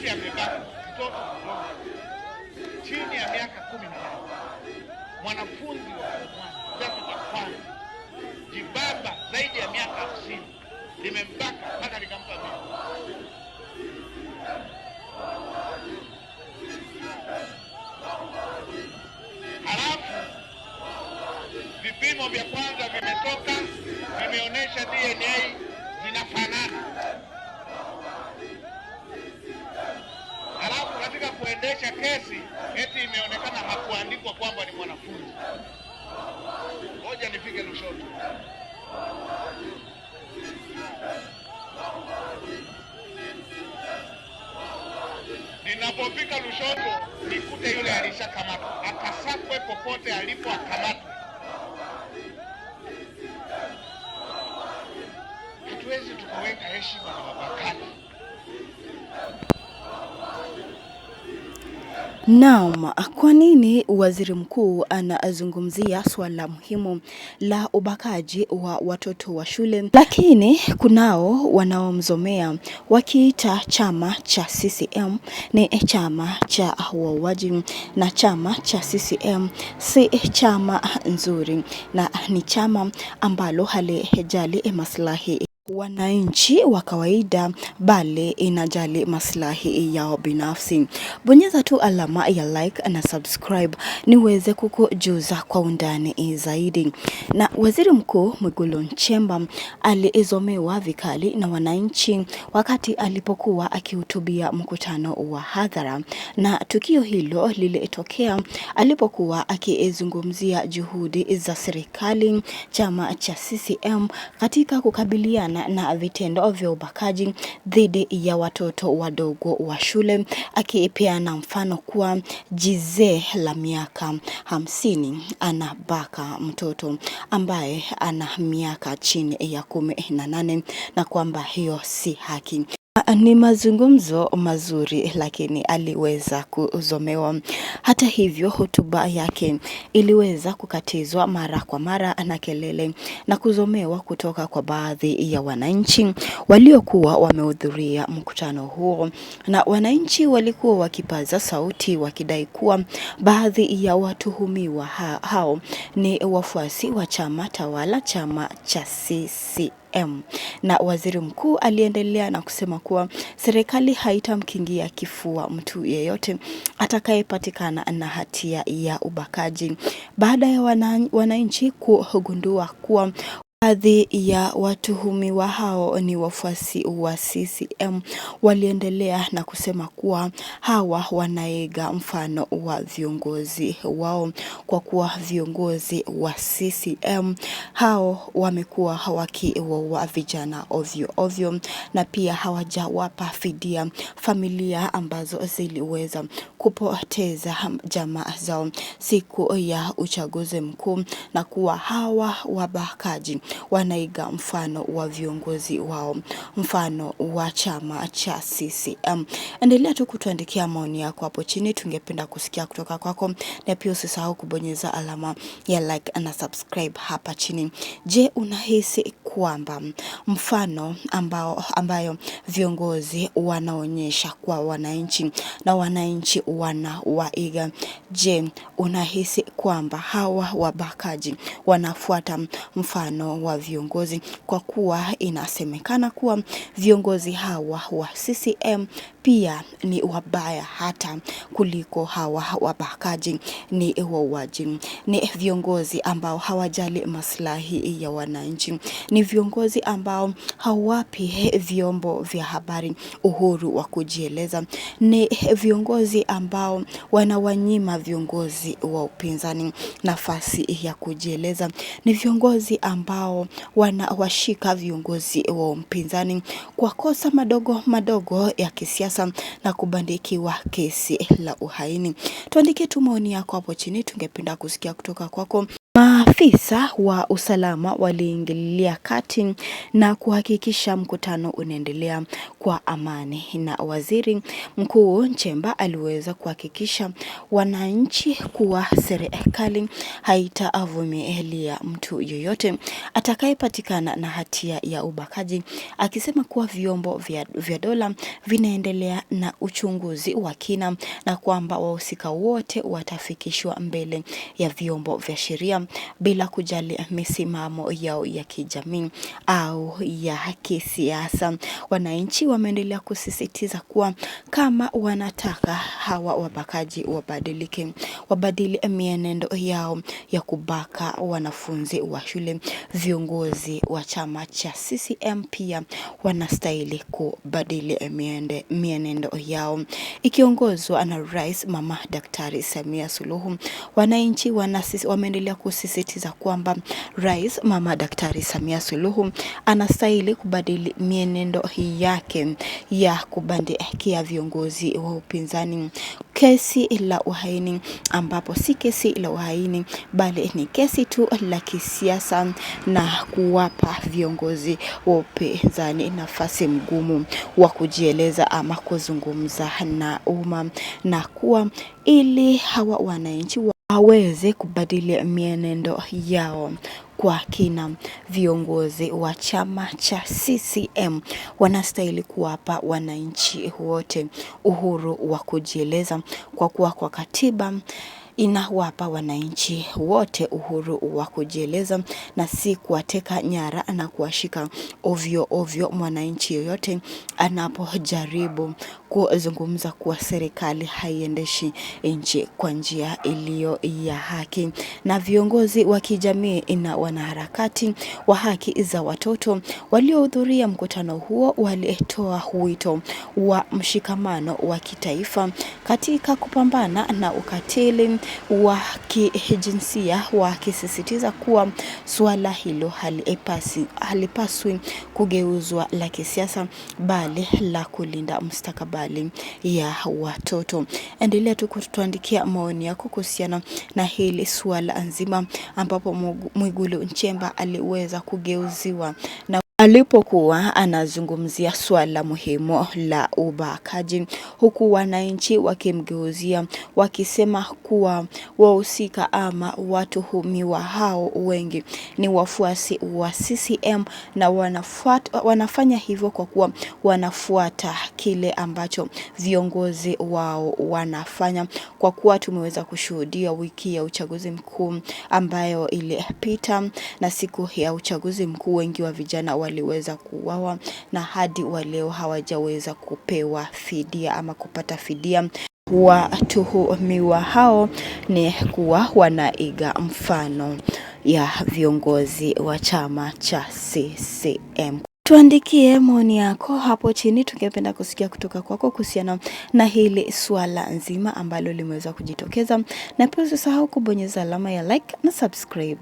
Eti amebaka mtoto mdogo chini ya miaka 18, mwanafunzi wa kidato cha kwanza, jibaba zaidi ya miaka 50, limembaka mpaka likampa mimba. Halafu vipimo vya kwanza vimetoka, vimeonyesha DNA zinafanana. Halafu katika kuendesha kesi eti imeonekana hakuandikwa kwamba ni mwanafunzi. Ngoja nifike Lushoto. Ninapofika Lushoto nikute yule alishakamatwa, akasakwe popote alipo akamatwe. Hatuwezi tukaweka heshima na wabakaji. Naam, kwa nini waziri mkuu anazungumzia swala muhimu la ubakaji wa watoto wa shule, lakini kunao wanaomzomea wakiita chama cha CCM ni chama cha wauaji na chama cha CCM si chama nzuri na ni chama ambalo halijali maslahi wananchi wa kawaida bali inajali maslahi yao binafsi. Bonyeza tu alama ya like na subscribe niweze kukujuza kwa undani zaidi. Na waziri mkuu Mwigulu Nchemba alizomewa vikali na wananchi wakati alipokuwa akihutubia mkutano wa hadhara, na tukio hilo lilitokea alipokuwa akizungumzia juhudi za serikali chama cha CCM katika kukabiliana na vitendo vya ubakaji dhidi ya watoto wadogo wa shule, akipeana mfano kuwa jizee la miaka 50 anabaka mtoto ambaye ana miaka chini ya 18 na kwamba hiyo si haki. Ni mazungumzo mazuri lakini aliweza kuzomewa. Hata hivyo hotuba yake iliweza kukatizwa mara kwa mara na kelele na kuzomewa kutoka kwa baadhi ya wananchi waliokuwa wamehudhuria mkutano huo, na wananchi walikuwa wakipaza sauti wakidai kuwa baadhi ya watuhumiwa hao ni wafuasi wa chama tawala, chama cha CCM. Na waziri mkuu aliendelea na kusema kuwa serikali haitamkingia kifua mtu yeyote atakayepatikana na hatia ya ubakaji. Baada ya wananchi kugundua kuwa baadhi ya watuhumiwa hao ni wafuasi wa CCM, waliendelea na kusema kuwa hawa wanaiga mfano wa viongozi wao, kwa kuwa viongozi wa CCM hao wamekuwa wakiua vijana ovyo ovyo na pia hawajawapa fidia familia ambazo ziliweza kupoteza jamaa zao siku ya uchaguzi mkuu, na kuwa hawa wabakaji wanaiga mfano wa viongozi wao, mfano wa chama cha CCM. Endelea tu kutuandikia maoni yako hapo chini, tungependa kusikia kutoka kwako, na pia usisahau kubonyeza alama ya like na subscribe hapa chini. Je, unahisi kwamba mfano ambayo viongozi wanaonyesha kwa wananchi na wananchi wanawaiga, je, unahisi kwamba hawa wabakaji wanafuata mfano wa viongozi, kwa kuwa inasemekana kuwa viongozi hawa wa CCM pia ni wabaya hata kuliko hawa wabakaji, ni wauaji, ni viongozi ambao hawajali maslahi ya wananchi, ni viongozi ambao hawapi vyombo vya habari uhuru wa kujieleza, ni viongozi ambao wanawanyima viongozi wa upinzani nafasi ya kujieleza, ni viongozi ambao wanawashika viongozi wa upinzani kwa kosa madogo ya kisiasa na kubandikiwa kesi la uhaini. Tuandike tu maoni yako hapo chini, tungependa kusikia kutoka kwako. Maafisa wa usalama waliingilia kati na kuhakikisha mkutano unaendelea kwa amani, na Waziri Mkuu Nchemba aliweza kuhakikisha wananchi kuwa serikali haitavumilia mtu yoyote atakayepatikana na hatia ya ubakaji, akisema kuwa vyombo vya dola vinaendelea na uchunguzi wa kina na kwamba wahusika wote watafikishwa mbele ya vyombo vya sheria bila kujali misimamo yao ya kijamii au ya kisiasa. Wananchi wameendelea kusisitiza kuwa kama wanataka hawa wabakaji wabadili mienendo yao ya kubaka wanafunzi wa shule, viongozi wa chama cha CCM pia wanastahili kubadili mienendo yao. Ikiongozwa na Rais Mama Daktari Samia Suluhu, wananchi wameendelea kusisitiza kwamba Rais Mama Daktari Samia Suluhu anastahili kubadili mienendo yake ya kubandikia viongozi wa upinzani kesi la uhaini, ambapo si kesi la uhaini bali ni kesi tu la kisiasa na kuwapa viongozi wa upinzani nafasi mgumu wa kujieleza ama kuzungumza na umma, na kuwa ili hawa wananchi waweze kubadili mienendo yao kwa kina. Viongozi wa chama cha CCM wanastahili kuwapa wananchi wote uhuru wa kujieleza, kwa kuwa kwa katiba inawapa wananchi wote uhuru wa kujieleza na si kuwateka nyara na kuwashika ovyo ovyo mwananchi yoyote anapojaribu kuzungumza kuwa serikali haiendeshi nchi kwa njia iliyo ya haki. Na viongozi wa kijamii na wanaharakati wa haki za watoto waliohudhuria mkutano huo walitoa wito wa mshikamano wa kitaifa katika kupambana na ukatili wa kijinsia, wakisisitiza kuwa suala hilo halipaswi kugeuzwa la kisiasa bali la kulinda mustakabali ya watoto. Endelea tu kutuandikia maoni yako kuhusiana na hili suala nzima, ambapo Mwigulu Nchemba aliweza kugeuziwa na alipokuwa anazungumzia swala muhimu la ubakaji, huku wananchi wakimgeuzia wakisema kuwa wahusika ama watuhumiwa hao wengi ni wafuasi wa CCM na wanafanya hivyo kwa kuwa wanafuata kile ambacho viongozi wao wanafanya, kwa kuwa tumeweza kushuhudia wiki ya uchaguzi mkuu ambayo ilipita, na siku ya uchaguzi mkuu wengi wa vijana waliweza kuuawa na hadi waleo hawajaweza kupewa fidia ama kupata fidia. Watuhumiwa hao ni kuwa wanaiga mfano ya viongozi wa chama cha CCM. Tuandikie maoni yako hapo chini, tungependa kusikia kutoka kwako kuhusiana na hili swala nzima ambalo limeweza kujitokeza, na pia usisahau kubonyeza alama ya like na subscribe.